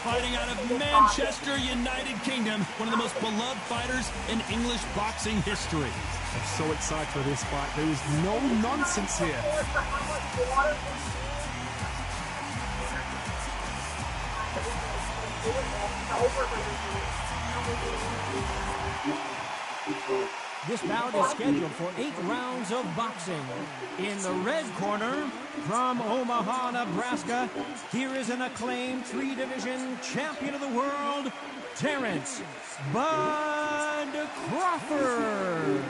fighting out of Manchester, United Kingdom, one of the most beloved fighters in English boxing history. I'm so excited for this fight. There is no nonsense here. This bout is scheduled for 8 rounds of boxing. In the red corner, from Omaha, Nebraska, here is an acclaimed 3-division champion of the world, Terrence Bud Crawford.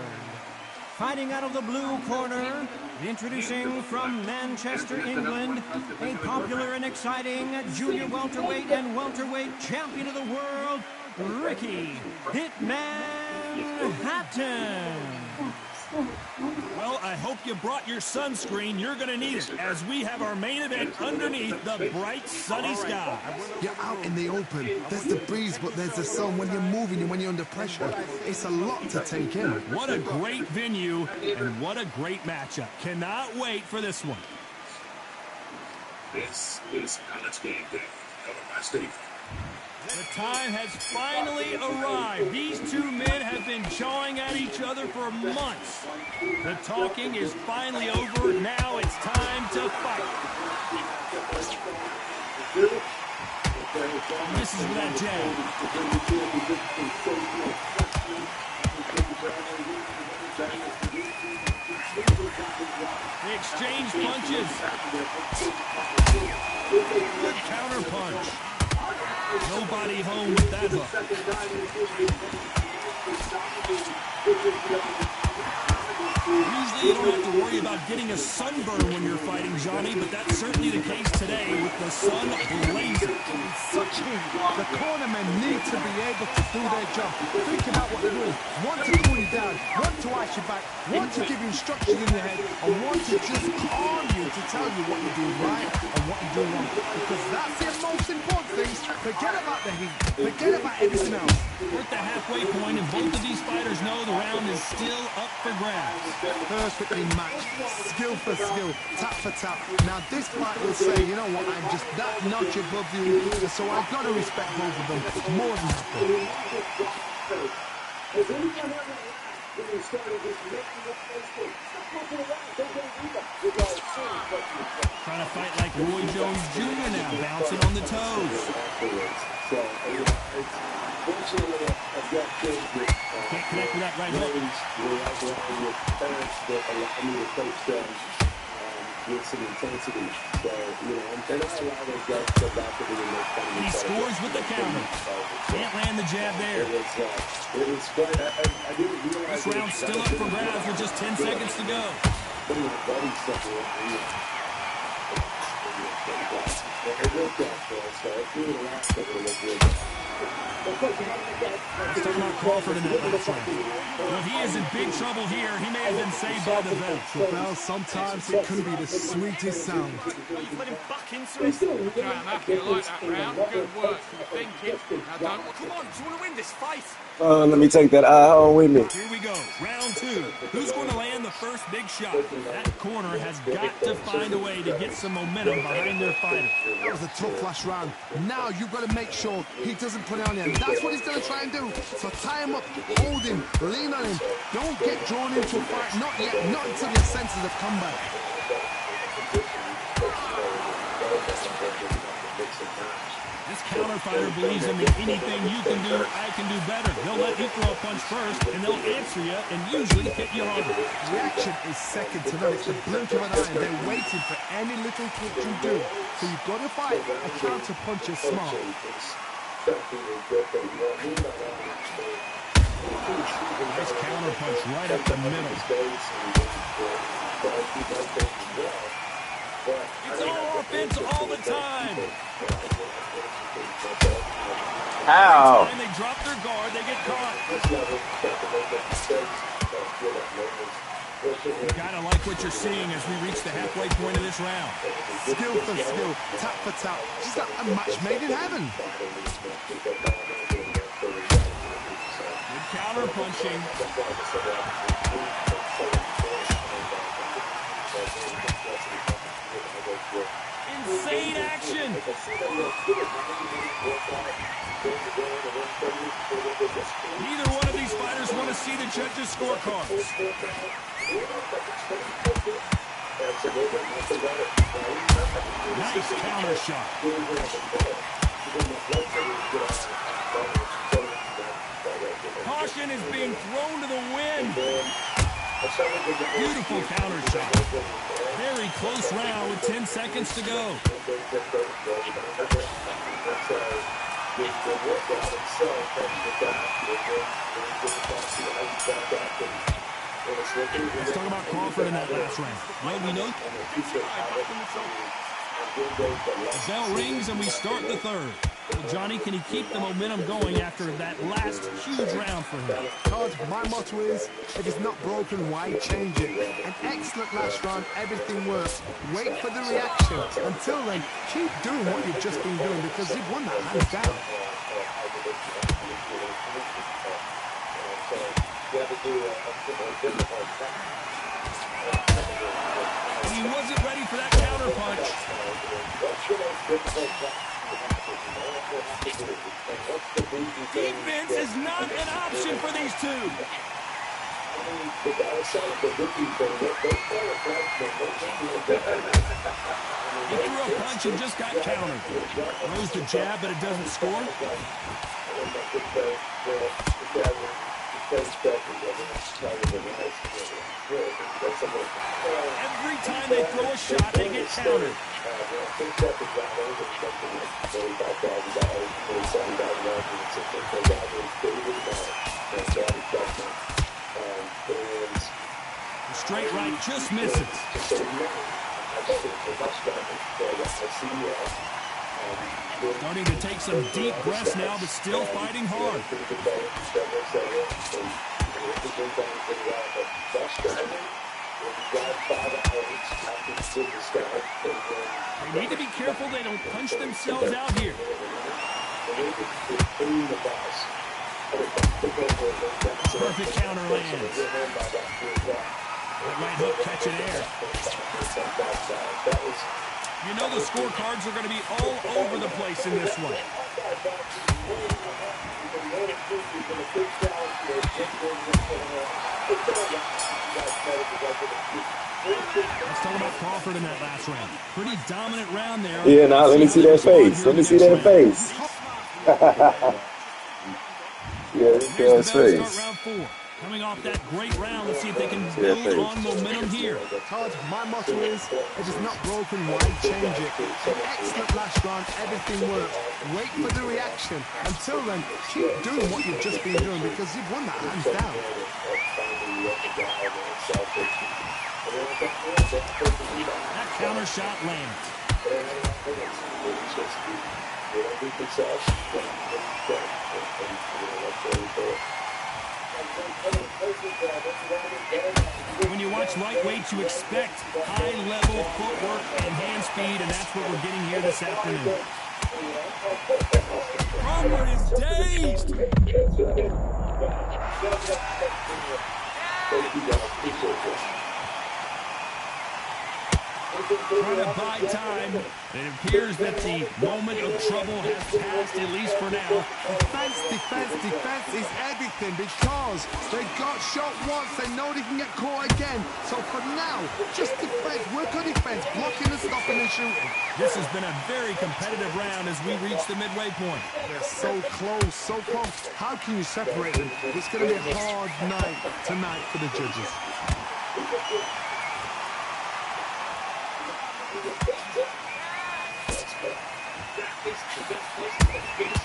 Fighting out of the blue corner, introducing from Manchester, England, a popular and exciting junior welterweight and welterweight champion of the world, Ricky Hitman Hatton. Well, I hope you brought your sunscreen. You're going to need it, as we have our main event underneath the bright sunny sky. You're out in the open. There's the breeze, but there's the sun. When you're moving and when you're under pressure, it's a lot to take in. What a great venue, and what a great matchup. Cannot wait for this one. This is College Game Day, covered by Steve. The time has finally arrived. These two men have been jawing at each other for months. The talking is finally over. Now it's time to fight. This is that jab. They exchange punches. Good counter punch. Nobody home with that hook. Usually you don't have to worry about getting a sunburn when you're fighting, Johnny, but that's certainly the case today with the sun blazing. Such heat. The cornermen need to be able to do their job. Think about what they're doing. One to cool you down, one to ice you back, one to give you instructions in your head, and one to just calm you to tell you what you're doing right and what you're doing wrong. Because that's the most important thing. Forget about the heat. Forget about everything else. We're at the halfway point, and both of these fighters know the round is still up for grabs. Perfectly matched, skill for skill, tap for tap. Now this fight will say, you know what, I'm just that notch above you, so I've got to respect both of them more than happy. Trying to fight like Roy Jones Jr. now, bouncing on the toes. Can't connect with that right hook. With some intensity, so and I allow those guys to go back to the next time. He scores with the counter. Can't land the jab there. It was quite. I didn't realize this round's still up for grabs with just 10 seconds to go. Let's talk about Crawford in that last round. Well, he is in big trouble here. He may have been saved by the bell. The bell, sometimes it can be the sweetest sound. You've let him back into it. Okay, I'm happy. I like that round. Good work. Good thinking. Now don't. Come on, do you want to win this fight? Let me take that eye home with me. Here we go. Round 2. Who's going to land the first big shot? That corner has got to find a way to get some momentum behind their fighter. That was a tough last round. Now you've got to make sure he doesn't put it on him. That's what he's going to try and do. So tie him up, hold him, lean on him. Don't get drawn into a fight. Not yet. Not until your senses have come back. This counter fighter believes in me. Anything you can do, I can do better. They'll let you throw a punch first, and they'll answer you and usually hit you harder. Reaction is second to none. It's the blink of an eye. They're waiting for any little twitch you do. So you've got to fight a counter punch is smart. Nice counter punch right up the middle. It's all offense all the time. How? When they drop their guard, they get caught. You gotta like what you're seeing as we reach the halfway point of this round. Skill for skill, tap for tap. Just like a match made in heaven. Good counter punching. Insane action. scorecards. Nice counter shot. Caution is being thrown to the wind. Beautiful counter shot. Very close round with 10 seconds to go. Let's talk about Crawford in that last round. Well, we know the bell rings and we start the third. Well, Johnny, can he keep the momentum going after that last huge round for him? Todd, my motto is, if it's not broken, why change it? An excellent last round, everything works. Wait for the reaction. Until then, keep doing what you've just been doing because you've won that hands down. And he wasn't ready for that counter punch. Defense is not an option for these two. He threw a punch and just got countered. Throws the jab, but it doesn't score. Every time they throw a shot, they get countered. The straight right just misses. Starting to take some deep breaths now, but still fighting hard. They need to be careful they don't punch themselves out here. Perfect counter lands. That right hook catching air. You know the scorecards are going to be all over the place in this one. Let's talk about Crawford in that last round. Pretty dominant round there. Yeah, now let me see that face. Let me see that face. Yeah, Here's the his bell face. start round 4. Coming off that great round, let's see if they can build on momentum here. Todd, my motto is, if it's not broken, why change it? An excellent last round, everything works. Wait for the reaction. Until then, keep doing what you've just been doing because you've won that hands down. That counter shot lands. When you watch lightweights, you expect high-level footwork and hand speed, and that's what we're getting here this afternoon. Crawford is dazed. Trying to buy time. It appears that the moment of trouble has passed, at least for now. Defense is everything because they got shot once. They know they can get caught again. So for now, just defense. Work on defense, blocking and stopping and shooting. This has been a very competitive round as we reach the midway point. They're so close, so close. How can you separate them? It's going to be a hard night tonight for the judges.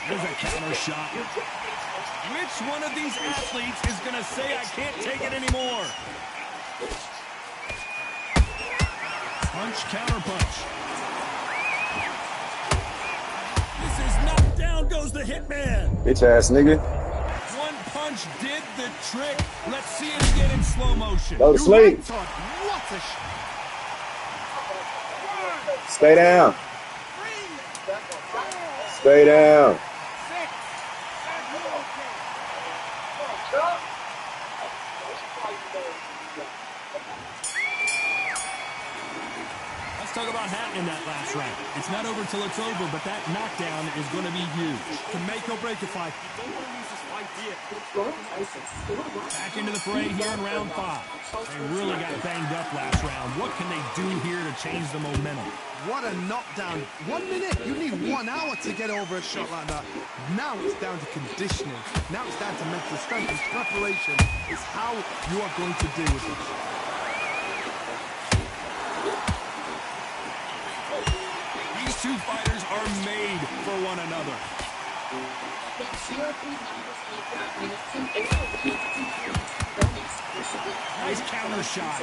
There's a counter shot. Which one of these athletes is going to say, I can't take it anymore? Punch, counter punch. This is knocked down, goes the hitman. Bitch ass nigga. One punch did the trick. Let's see it again in slow motion. Go to sleep. What a Stay down. Stay down. Let's talk about Hatton in that last round. It's not over till it's over, but that knockdown is going to be huge. To make or break a fight. You don't want to lose this fight. Back into the fray here in round 5. They really got banged up last round. What can they do here to change the momentum? What a knockdown. 1 minute. You need 1 hour to get over a shot like that. Now it's down to conditioning. Now it's down to mental strength and preparation. It's how you are going to deal with it. These two fighters are made for one another. Nice counter shot.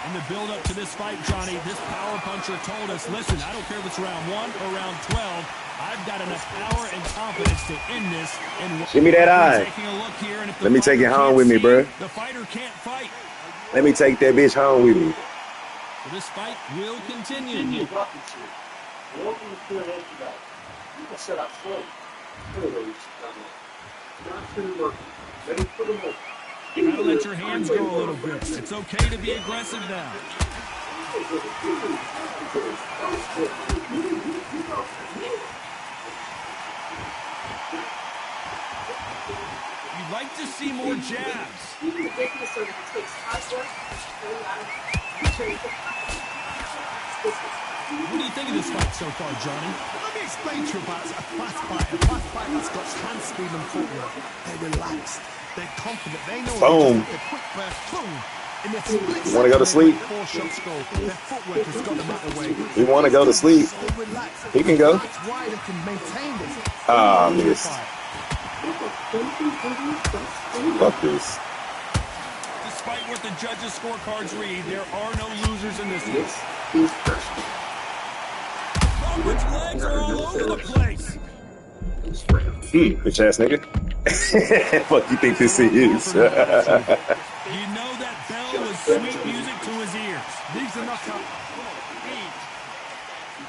In the build-up to this fight, Johnny, this power puncher told us, listen, I don't care if it's round 1 or round 12, I've got enough power and confidence to end this. And give me that eye. Taking a look here, and if Let me take it home with me, bro. The fighter can't fight. Let me take that bitch home with me. So this fight will continue. You gotta let your hands go a little bit. It's okay to be aggressive now. You'd like to see more jabs. What do you think of this fight so far, Johnny? Let me explain to you about a fast fight. A fast fight that's got hand speed and footwork. They're relaxed. They're confident. They know boom. They're quick burst. Boom. In the split You want to go to sleep? 4 shots go. Their footwork has got them out of the way. We want to go to sleep. So relaxed. He can go. That's why they can maintain this. Ah, miss. Fuck this. Despite what the judges' scorecards read, there are no losers in this one. Crawford's legs are all over the place. Bitch ass nigga. Fuck you think this is? You know that bell was sweet music to his ears. These are not up.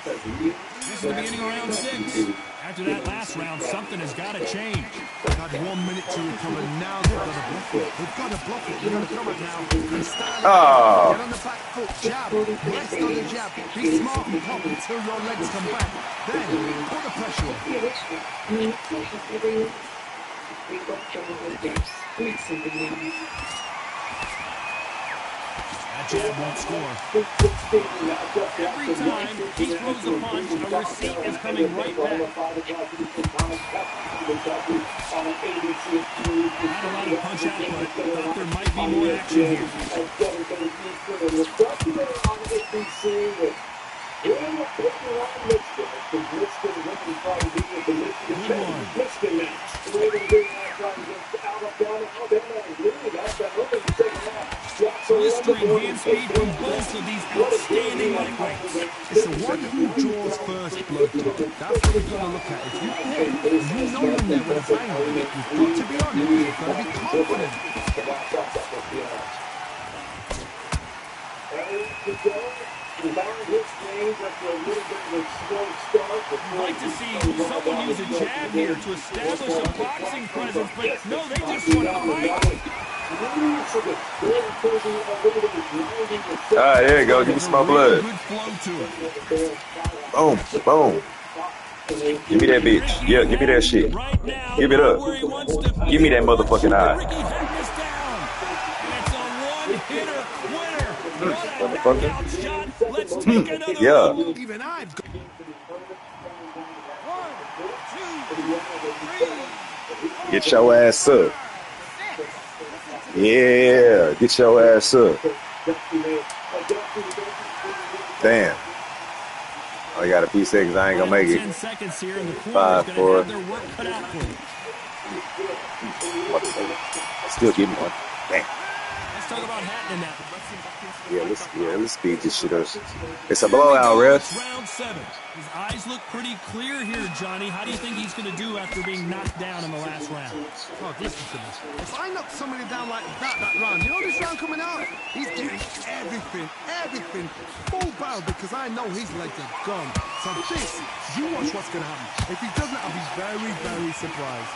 This is the beginning of round 6. After that last round, something has got to change. They've had 1 minute to recover. Now they've got to block it. They've got to block it. They've got to come it now. And start Oh. Get on the back foot. Jab. Rest on the jab. Be smart and pop until your legs come back. Then put the pressure on. That jab won't score. Every time he throws a punch, a receipt is coming right back. Not a lot of punch output. Thought there might be more action here. Blistering hand speed from both of these outstanding lightweights. It's the one who draws first blood, Tom. That's what we've got to look at. If you hit, you know him there with a bang. You've got to be on it. You've got to be confident. You'd like to see someone use a jab here to establish a boxing presence, but no, they just want to fight. Ah, there you go. Give me some more blood. Good flow to it. Boom, boom. Give me that bitch. Yeah, give me that shit. Right now, Give it up. where he wants to be. Give me that motherfucking eye. Ricky heading this down. And it's a one-hitter winner. What a Motherfucker. knockout shot. Let's take another Yeah. look. Even I've got... 1, 2, 3, Get your ass up. Yeah, get your ass up. Damn. I got a few seconds. I ain't gonna make it. 10 seconds here, and the corner's 5, gonna 4. have their work cut out for them. Still getting one. Damn. Let's talk about Hatton in that. Yeah, let's speed this shit up. It's a blowout, ref. It's round 7. His eyes look pretty clear here, Johnny. How do you think he's going to do after being knocked down in the last round? Oh, listen to me. If I knock somebody down like that round, you know this round coming out? He's getting everything, full barrel, because I know his legs are gone. So this, you watch what's going to happen. If he doesn't, I'll be very, very surprised.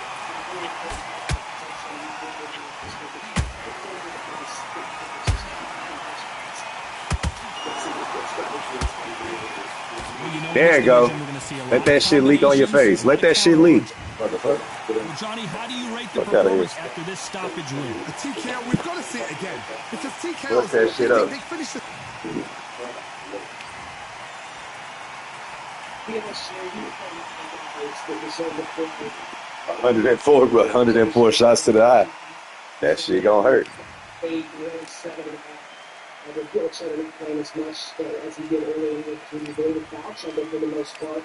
There you go. Let that shit leak on your face. Let that shit leak. Johnny, how do you rate the performance after this stoppage win? A TKO, we've got to see it again. Because TKOs, Look that shit up. they finish the... 104 shots to the eye. That shit gonna hurt. 8, 7 and a half. The Gil said he playing as much as he did earlier in the game with Fouch, I think, for the most part.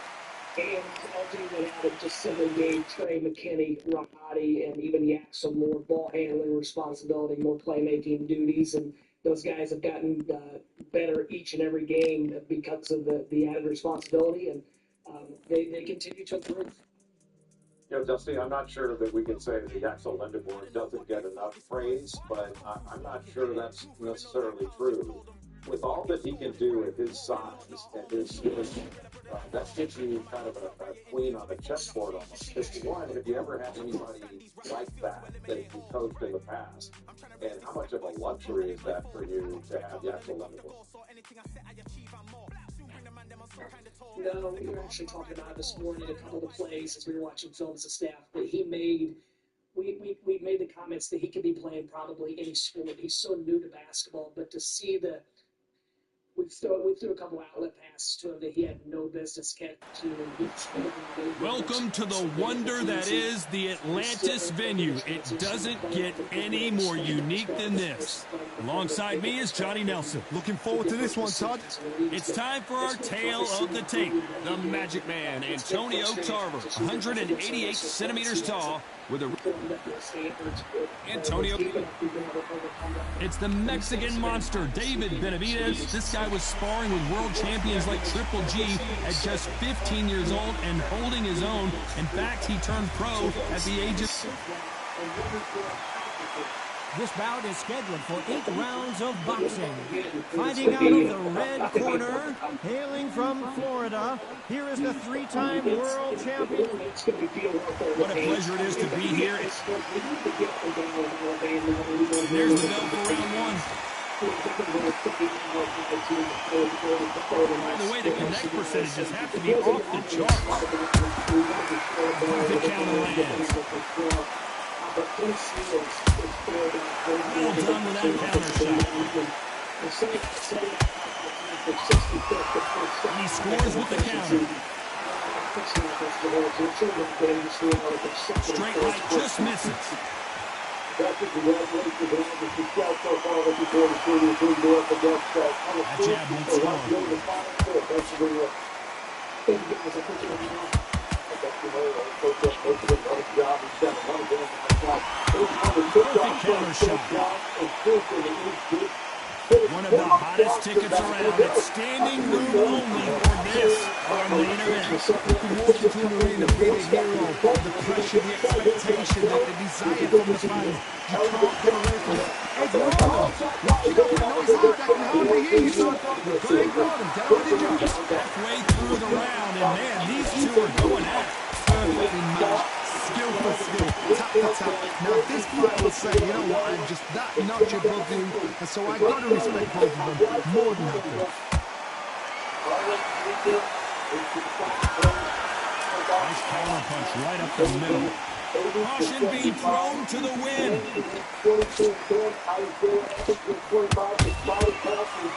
And LG went out and just simply gave Trey McKinney, Rahadi, and even Yak some more ball handling responsibility, more playmaking duties, and those guys have gotten better each and every game because of the added responsibility, and they continue to improve. You know, Dusty, I'm not sure that we can say the Axel Lindenborg doesn't get enough praise, but I'm not sure that's necessarily true. With all that he can do at his size and his skills, that gives you kind of a queen on the chessboard almost. Have you ever had anybody like that you coached in the past? And how much of a luxury is that for you to have Axel Lindenborg? No, we were actually talking about this morning, a couple of the plays as we were watching film as a staff that he made. We made the comments that he could be playing probably any sport. He's so new to basketball, but to see we threw a couple outlet passes to him that he had no business catching. Welcome to the wonder that is the Atlantis venue. It doesn't get any more unique than this. Alongside me is Johnny Nelson. Looking forward to this one, Todd. It's time for our tale of the tape. The Magic Man, Antonio Tarver, 188 centimeters tall, with a... Antonio... It's the Mexican monster, David Benavidez. This guy was sparring with world champions like Triple G at just 15 years old and holding his own. In fact, he turned pro at the age of... This bout is scheduled for 8 rounds of boxing. Fighting out of the red corner, hailing from Florida, here is the 3-time world champion. What a pleasure it is to be here. There's the bell for round 1. By the way, the connect percentages have to be off the charts. The counter lands. Well done with that counter shot. He scores with the counter. Straight right just misses. That jab won't score. Perfect counter shot. One of the hottest tickets around. It's standing room only for this on the internet. You can walk into an arena, be the hero, the pressure, the expectation, the desire from the fans. You can't get away from it. Hey, Gordon, you got the noise out, I can hardly hear you, son. Go ahead, Gordon, get on with your job. Halfway through the round, and man, these two are going at it. Perfectly matched, skill for skill, tap for tap. Now this fight will say, you know what, I'm just that notch above you, and so I got to respect both of them more than happy. Nice counter punch right up the middle. Caution being thrown to the wind.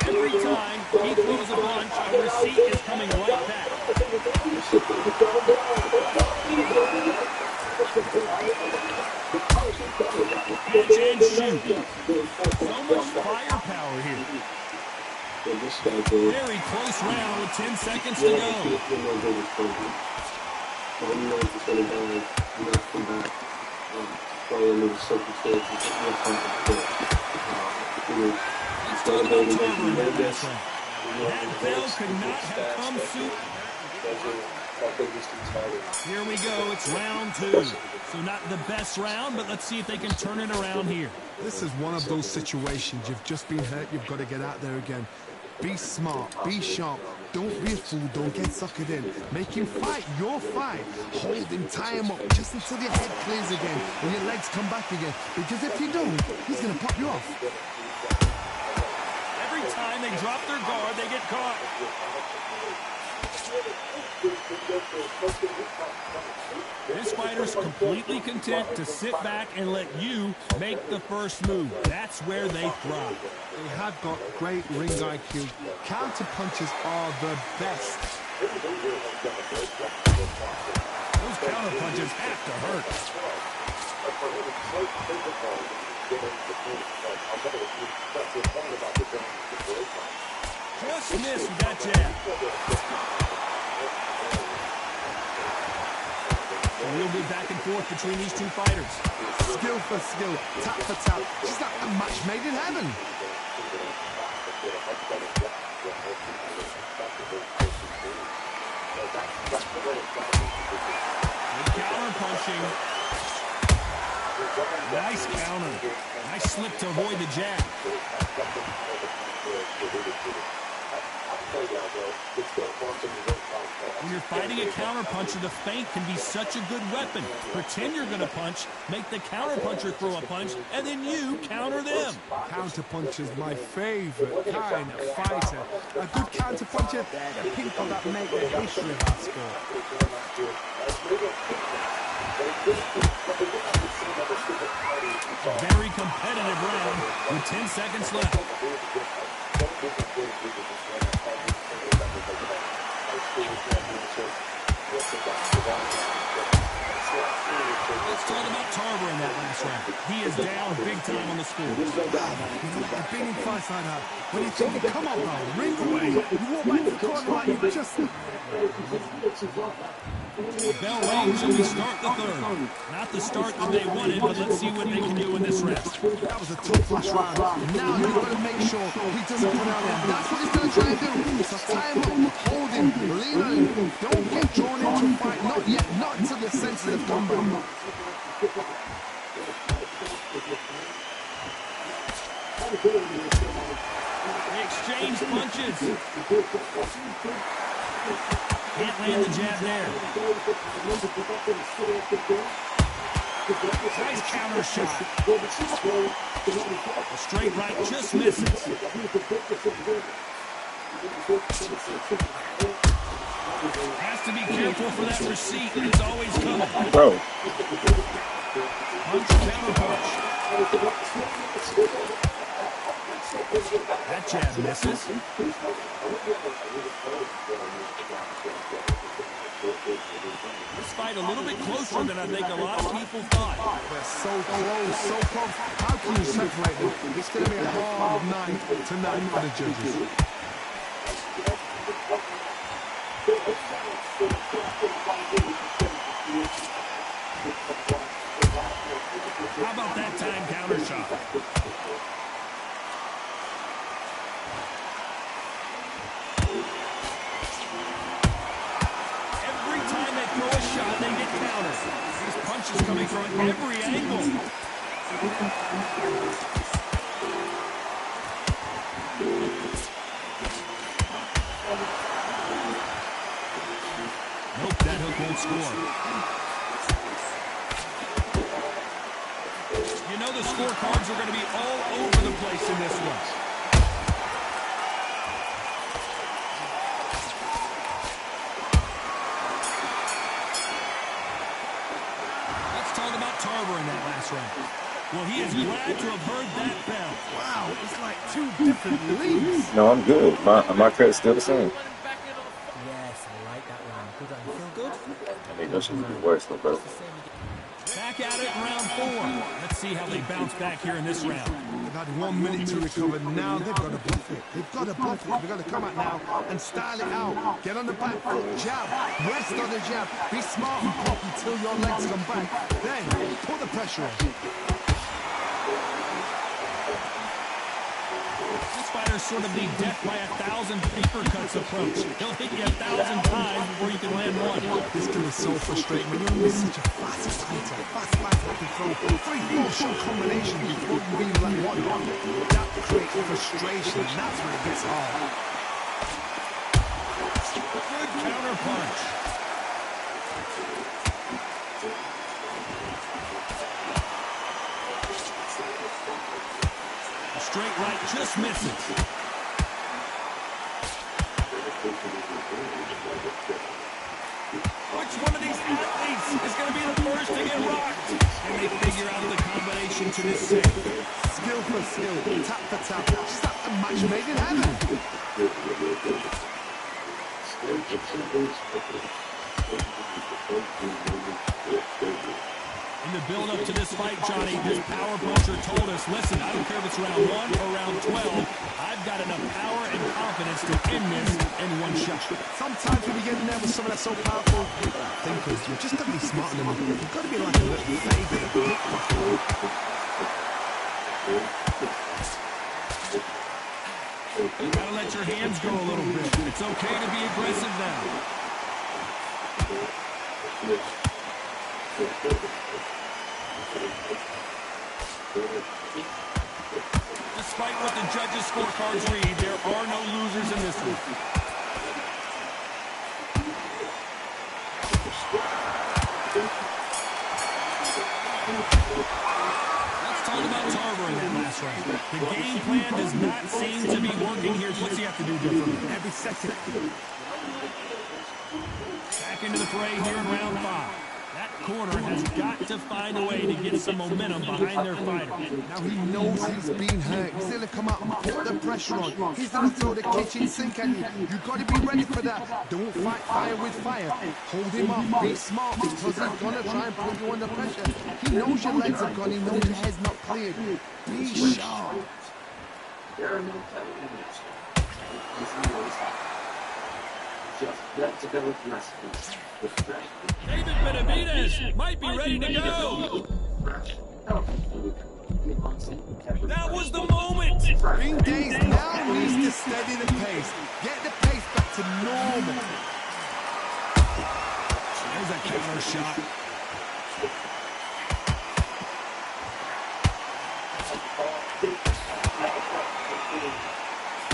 Every time he throws a punch, a receipt is coming right back. Catch and shoot. So much firepower here. Very close round with 10 seconds to go. 99% of guys do not come back play under the circumstances Let's talk about Tarver in that last round. That bell could not have come sooner. Here we go, it's round 2. So not the best round, but let's see if they can turn it around here. This is one of those situations. You've just been hurt, you've got to get out there again. Be smart, be sharp. Don't be a fool, don't get suckered in. Make him fight your fight. Hold him, tie him up, just until your head clears again and your legs come back again. Because if you don't, he's going to pop you off. Every time they drop their guard, they get caught. This fighter's completely content to sit back and let you make the first move. That's where they thrive. They have got great ring IQ. Counter punches are the best. Those counter punches have to hurt. Just missed with that jab. A real good back and forth between these two fighters. Skill for skill, tap for tap. Just like a match made in heaven. Good counter punching. Nice counter. Nice slip to avoid the jab. When you're fighting a counter puncher, the feint can be such a good weapon. Pretend you're going to punch, make the counter puncher throw a punch, and then you counter them. Counter puncher's my favorite kind of fighter. A good counter puncher, they're the people that make the history of our sport. A very competitive round with 10 seconds left. Let's talk about Tarver in that last round. He is down big time on the score. You know, I've been in fights like that. When you think, come on now, ring away. You walk back to the corner like you just... The bell rings and we start the third. Not the start that they wanted, but let's see what they can do in this round. That was a tough last round. Now you've got to make sure he doesn't put out there. That's what he's going to try and do. So tie him up, hold him, lean on him. Don't get drawn into a fight. Not yet. Not until your senses have come back. They exchange punches. Can't land the jab there. Nice counter shot. A straight right just misses. Has to be careful for that receipt. It's always coming. Bro. Punch, counter punch. That jab misses. This fight a little bit closer than I think a lot of people thought. They're so close, so close. How can you separate them? It's going to be a hard night tonight for the judges. How about that time counter shot? Every time they throw a shot, they get countered. These punches coming from every angle. Nope, that hook won't score. You know the scorecards are going to be all over the place in this one. Let's talk about Tarver in that last round. Well, he is glad to have heard that bell. Wow, it's like two different leagues. No, I'm good. My credit's still the same. Yes, I like that round. Good round. Feel good? I mean, that should be worse, though, bro. Back at it in round 4. Let's see how they bounce back here in this round. They've had 1 minute to recover. Now they've got to bluff it. They've got to bluff it. They've got to come out now and style it out. Get on the back foot, jab, rest on the jab. Be smart and pop until your legs come back. Then put the pressure on. This fighter's sort of the death by 1,000 paper cuts approach. He'll hit you 1,000 times before you can land one. This can be so frustrating when you're such a fast fighter. Fast fighter can throw 3-4 shot combinations before you even land one. That creates frustration, and that's when it gets hard. Good counter punch. Straight right just misses. get rocked. And they figure out the combination to this save. Skill for skill, tap for tap. Just like a match made in heaven. In the build-up to this fight, Johnny, this power puncher told us, listen, I don't care if it's round 1 or round 12, I've got enough power and confidence to end this in one shot. Sometimes when you get in there with someone that's so powerful, thinkers, you've just got to be smarter than them. You've got to be like a little baby. You got to let your hands go a little bit. It's okay to be aggressive now. Despite what the judges' scorecards read, there are no losers in this one. Let's talk about Tarver in that last round. The game plan does not seem to be working here. What's he have to do differently? Every second. Back into the fray here in round 5. That corner has got to find a way to get some momentum behind their fighter. Now he knows he's been hurt. He's going to come out and put the pressure on. He's going to throw the kitchen sink at you. You've got to be ready for that. Don't fight fire with fire. Hold him off. Be smart because he's going to try and put you under pressure. He knows your legs are gone. He knows your head's not cleared. Be sharp. David Benavidez might be ready to go. That was the moment. Ring Days now needs to steady the pace. Get the pace back to normal. There's a counter shot.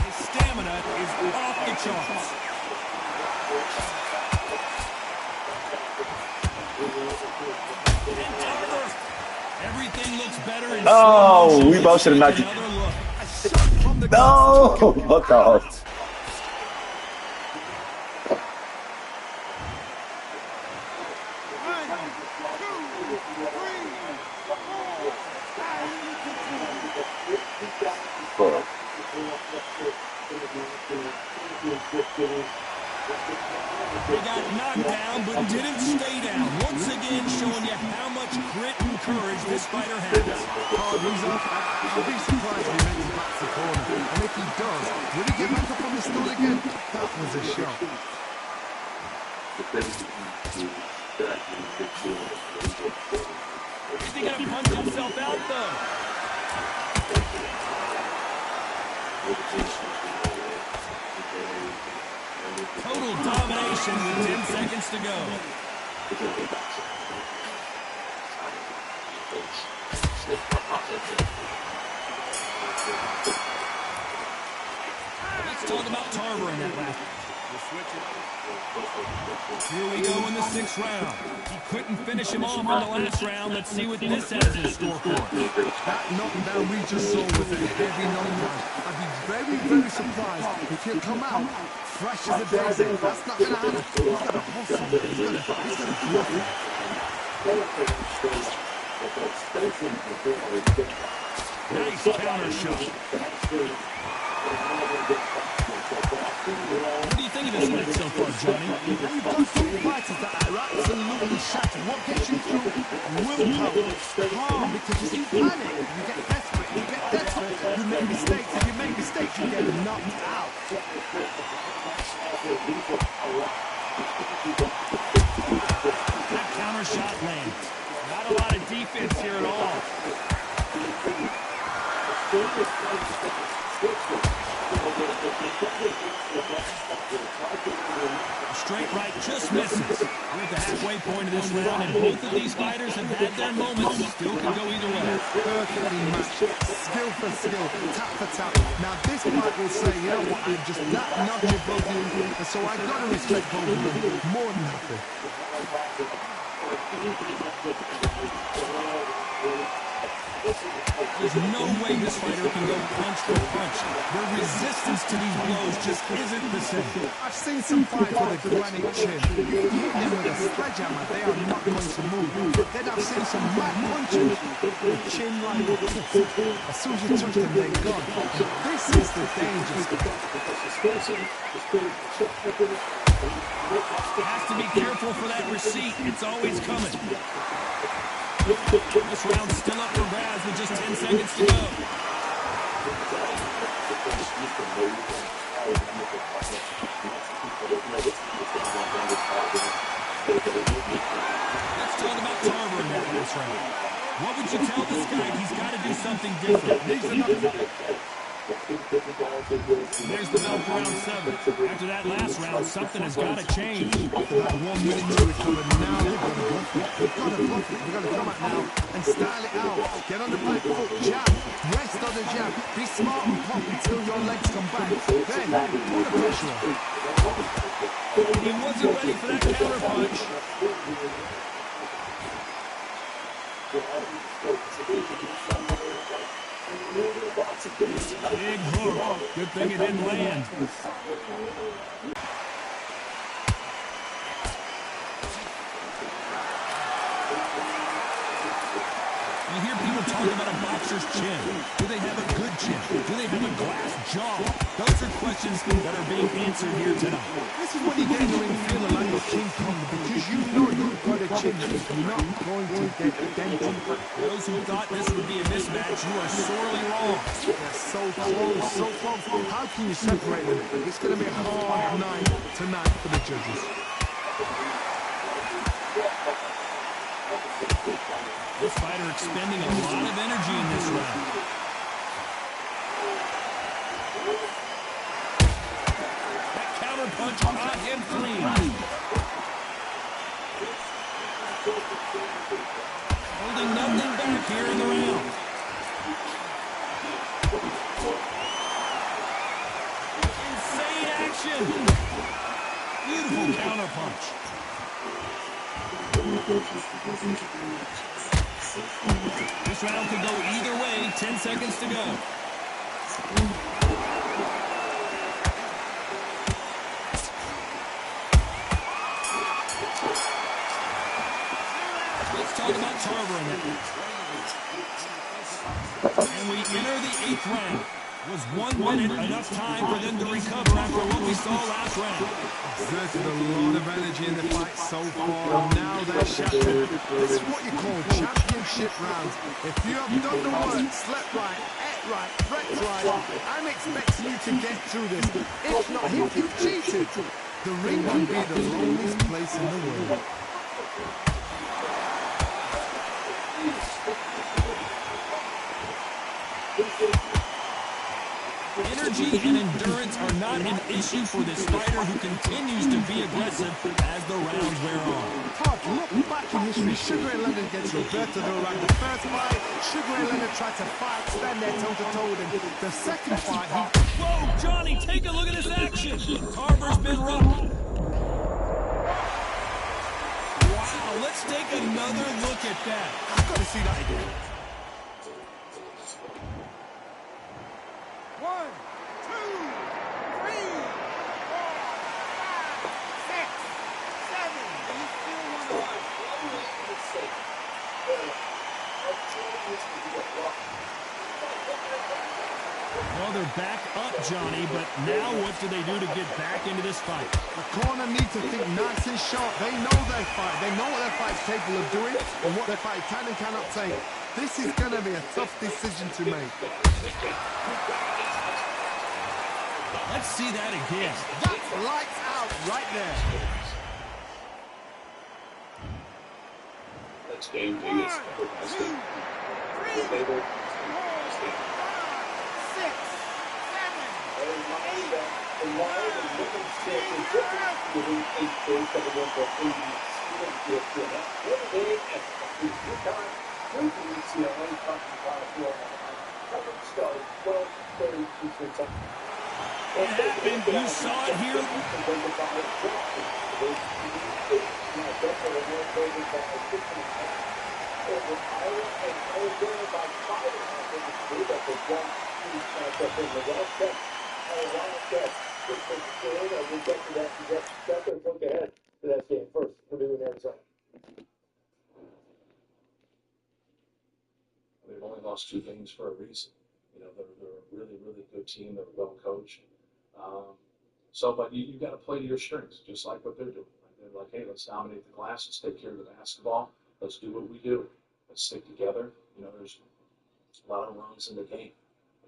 His stamina is off the charts. And Tarver. Everything looks better. Oh, we both should have knocked it. No, fuck off. They got knocked down, but didn't stay down. Once again, showing you how much grit and courage this fighter has. I'll be surprised if he makes it back to the corner. And if he does, will he get back up on the stool again? That was a shot. Is he going to punch himself out, though? Total domination with 10 seconds to go. Let's talk about Tarver in that last. Here we go in the 6th round. He couldn't finish him off in the last round. Let's see what this has in store for us. That knockdown we just saw was a heavy knockdown. I'd be very, very surprised if he'll come out fresh as a daisy. That's not going to happen. He's got to hustle. He's got to bluff it. Nice counter shot. What do you think of this fight so far, Johnny? You've got some fighters that are absolutely shattered. What gets you through? Willpower. Calm, because you panic. You get desperate. You make mistakes. If you make mistakes, you get knocked out. That counter shot lands. Not a lot of defense here at all. Straight right just misses. We're at the halfway point of this round, and both of these fighters have had their moments. Still can go either way. Perfectly matched. Skill for skill. Tap for tap. Now this fight will say, you know what, I'm just that nudging both of you, and so I've got to respect both of them more than nothing. There's no way this fighter can go punch for punch. Their resistance to these blows just isn't the same. I've seen some fights with a granite chin. You hit them with a sledgehammer, they are not going to move. Then I've seen some mad punches with chin like this. As soon as you touch them, they're gone. And this is the danger stuff. Has to be careful for that receipt. It's always coming. This round's still up for grabs with just 10 seconds to go. Let's talk about Tarver in that last round. What would you tell this guy? He's got to do something different. There's the bell for round 7. After that last round, something has got to change. After that 1 minute to recover, now we've got to bluff it. We've got to bluff it. We've got to come out now and style it out. Get on the back foot, jab, rest on the jab. Be smart and pop until your legs come back. Then, put the pressure on. He wasn't ready for that counter punch. Big hook. Good thing it didn't land. You hear people talk about a boxer's chin. Do they have a good chin? Do they have a glass jaw? Those are questions that are being answered here tonight. This is what you get in the ring feeling like you're King Kong, because you know you've got a chin that's not going to get dented. Those who thought this would be a mismatch, you are sorely wrong. They're so close, so close. How can you separate them? It's going to be a hard night tonight for the judges. This fighter expending a lot of energy in this round. That counter punch caught him clean. Holding nothing back here in the round. Insane action. Beautiful counter punch. This round could go either way. 10 seconds to go. Let's talk about Tarver in that. And we enter the 8th round. Was 1 minute enough time for them to recover after what we saw last round? Exerted a lot of energy in the fight so far. Now they're shattered. This is what you call championship rounds. If you have done the work, slept right, ate right, prepped right, I'm expecting you to get through this. If not, if you've cheated, the ring will be the loneliest place in the world. Energy and endurance are not an issue for this fighter who continues to be aggressive as the rounds wear on. Todd, look back in history. Sugar Ray Leonard against Roberto Duran. The first fight, Sugar Ray Leonard tried to fight, stand there toe-to-toe with him. The second fight, he... Whoa, Johnny, take a look at this action. Tarver's been roughed. Wow, let's take another look at that. I've got to see that again. 1, 2, 3, 4, 5, 6, 7. Do you still want to watch? Well, they're back up, Johnny, but now what do they do to get back into this fight? The corner needs to think nice and sharp. They know their fight. They know what their fight's capable of doing and what their fight can and cannot take. This is going to be a tough decision to make. Let's see that again. That's lights out right there. That's game 1, 2, 3, 4, 5, 6, 7, 8. It happened. You saw it here. over Iowa, and Iowa winning by 5.5 in the school. That's a one-piece matchup in the West. Wildcats just for the game, and we'll get to that in just a second. Look ahead to that game first. Purdue and Arizona. They've only lost 2 games for a reason. You know, they're a really, really good team. They're well coached. But you got to play to your strengths, just like what they're doing. They're like, hey, let's dominate the glass. Let's take care of the basketball. Let's do what we do. Let's stick together. You know, there's a lot of runs in the game.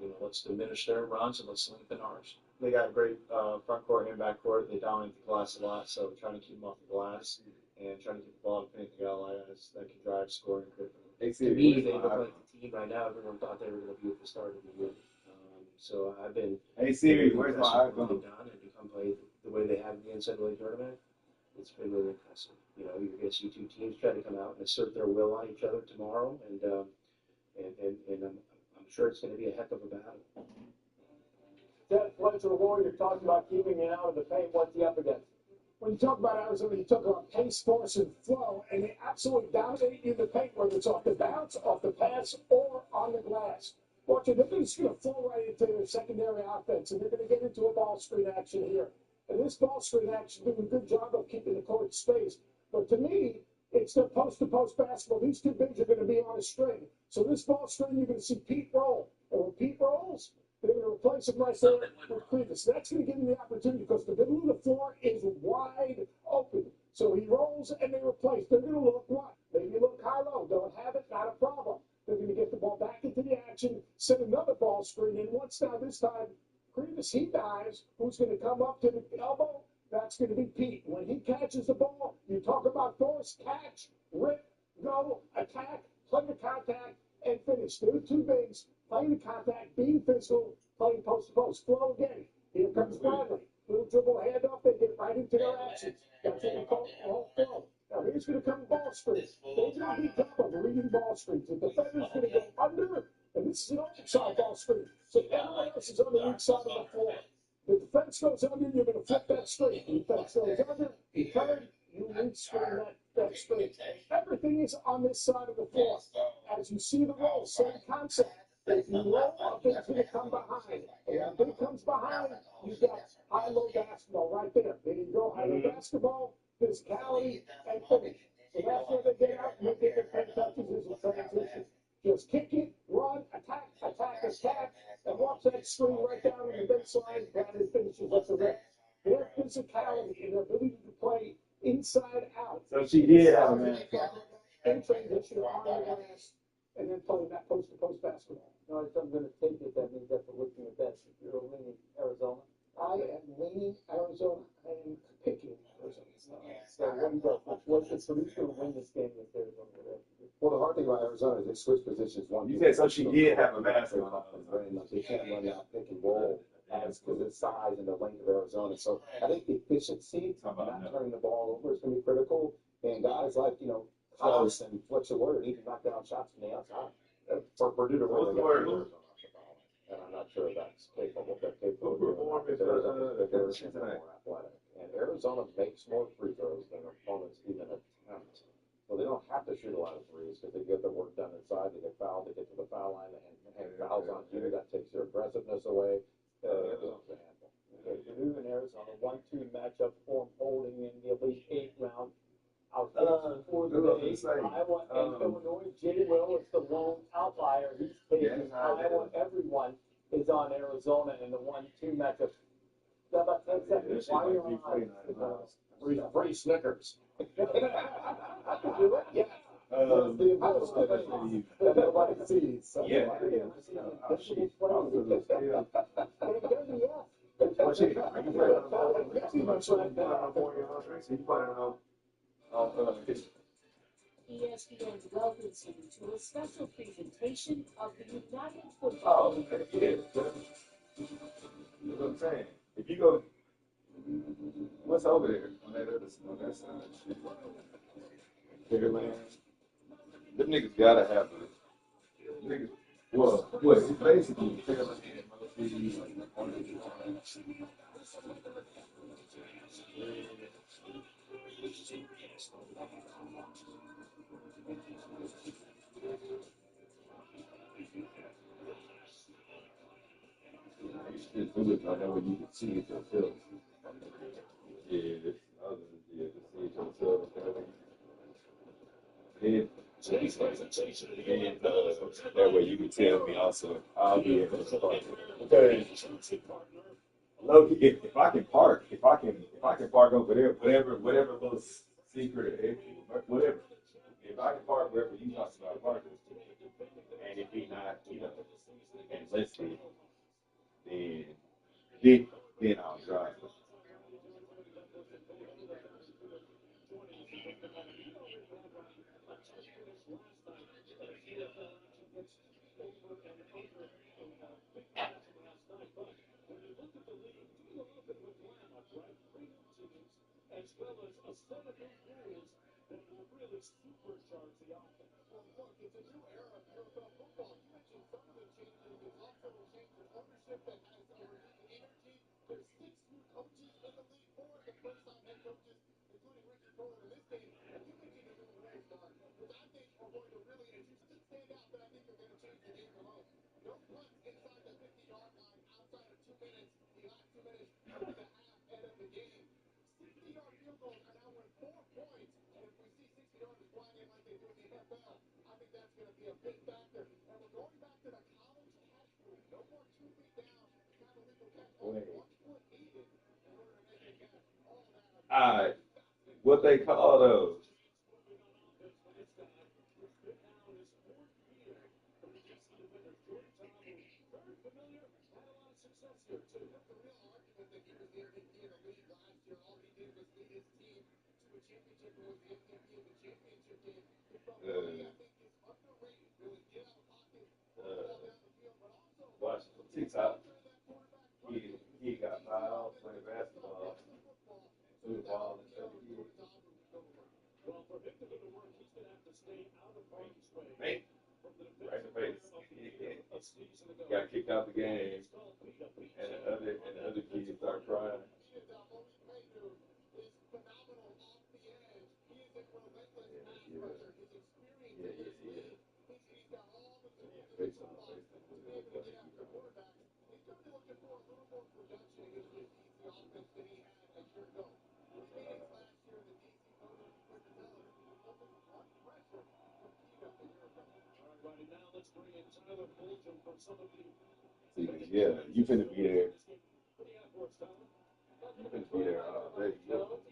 You know, let's diminish their runs and let's lengthen ours. They got a great front court and back court. They dominate the glass a lot, so trying to keep them off the glass and trying to keep the ball in the paint. They got a lot of guys that can drive, scoring quickly. To me, they look like the team right now. Everyone thought they were going to be at the start of the year. So I've been. Hey Siri, where's my iPhone? Done and become play the way they have in the NCAA tournament. It's been really impressive. You know, you're going to see 2 teams try to come out and assert their will on each other tomorrow, and I'm sure it's going to be a heck of a battle. Ted Fletcher, the Warrior, talking about keeping it out of the paint. What's he up against? When you talk about Arizona, you talk about pace, force, and flow, and they absolutely dominate you in the paint, whether it's off the bounce, off the pass, or on the glass. Watch it, they're just going to flow right into their secondary offense, and they're going to get into a ball screen action here. And this ball screen action doing a good job of keeping the court space. But to me, it's the post-to-post basketball. These 2 bigs are going to be on a string. So this ball screen, you're going to see Pete roll. And when Pete rolls, they're going to replace him right there with Clevis. That's going to give him the opportunity because the middle of the floor is wide open. So he rolls and they replace. They're going to look what? Maybe look high-low. Don't have it, not a problem. They're going to get the ball back into the action, set another ball screen in. Once now, this time, Clevis, he dives. Who's going to come up to the elbow? That's going to be Pete. When he catches the ball, you talk about force, catch, rip, go, attack, play the contact, and finish. There are 2 bigs. Playing the contact, being physical, playing post-to-post. Flow again. Here comes Bradley. Little dribble hand up, they get right into their action. That's what we call all flow. Now here's going to come ball screen. They do a good job of reading ball screens. The defender's going to go under, and this is an outside ball screen. So everyone else is on the weak side of the floor. The defense goes under, you're going to flip that screen. The defense goes under, you turn, you weak screen that screen. Everything is on this side of the floor. As you see the roll, same concept. If you roll up, it's going to come behind. And when it comes behind, you've got high-low basketball right there. There you go, high-low basketball, physicality, and finish. So that's where they get out and they get their 10 touches as a transition. Just kick it, run, attack, and watch that screen right down on the baseline. Brandon finishes at the rim. Their physicality and their ability to play inside out. So she did have a man. In transition on the glass. And then playing that post-to-post basketball. No, if I'm going to take it, that means after looking at that, you're leaning Arizona. I am leaning Arizona. I am picking Arizona. So what do you go? What's the solution to win this game with Arizona? Well, the hard thing about Arizona is they switch positions. You said so she did have a mask on. They can't run out pick and roll as because of the size and the length of Arizona. So I think the efficiency, not turning the ball over, is going to be critical. And guys like, Close and Fletcher Warrior need to knock down shots from the outside. For Purdue to win, and I'm not sure that's capable. They're capable. More athletic. And Arizona makes more free throws than opponents even attempt. So they don't have to shoot a lot of threes because they get their work done inside. They get fouled. They get to the foul line and hang fouls on you. That takes their aggressiveness away. Arizona's a handful. Purdue and Arizona 1-2 matchup form holding in the Elite 8 round. For the day, Iowa and Illinois. Jay Will is the lone outlier. He's taking Iowa. Everyone is on Arizona in the 1-2 matchup. About 10 seconds. Why are you on? Free Snickers. I can do it. Yeah. Nobody sees. Yeah. ESPN welcomes you to a special presentation of the United Football League. That's what I'm saying. If you go, what's over there on that side? Fairland. Them niggas gotta have it. Niggas, well, it's basically Fairland, Murphy. It was like that way you could see it yourself. Yeah, this other, yeah, to see it yourself. Then, that way you can tell me also. I'll be able to park. Because look, if I can park, if I can park over there, whatever little secret, whatever. If I can park wherever you talk about parking, and if he not, and listed, then then I'll drive. Alright, what they call those? Watch TikTok. He got fouled playing basketball. Threw the ball in the other kid. Man, right in the face. Got kicked out the game, and the other kid started crying. Yeah, you finna be there. You finna be there all day.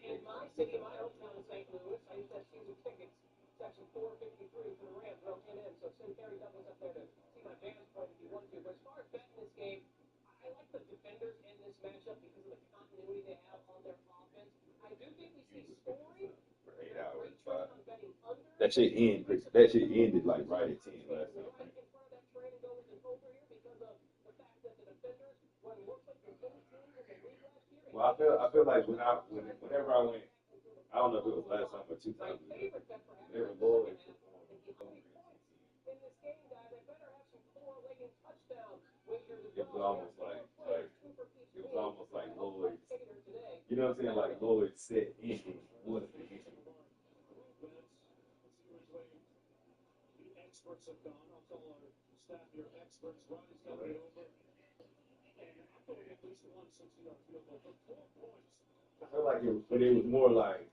In my city, my hometown of St. Louis, I used to have season tickets, section 453 for the Rams. Don't get in, so send Terry Douglas up there to see my band's point if you want to. But as far as betting this game, I like the defenders in this matchup because of the continuity they have on their offense. I do think we see scoring. For 8 hours, but that shit ended like right at 10 last night. Well, I feel like whenever I went, I don't know if it was last time or 2 times ago. Whenever Lloyd performed, it was almost like Lloyd. You know what I'm saying? Like Lloyd said, ending was the ending. Experts have gone. I'll call our staff here experts. Ronnie's going to be over. And I'm going at least 160-yard field goal for 4 points. I feel like it was more like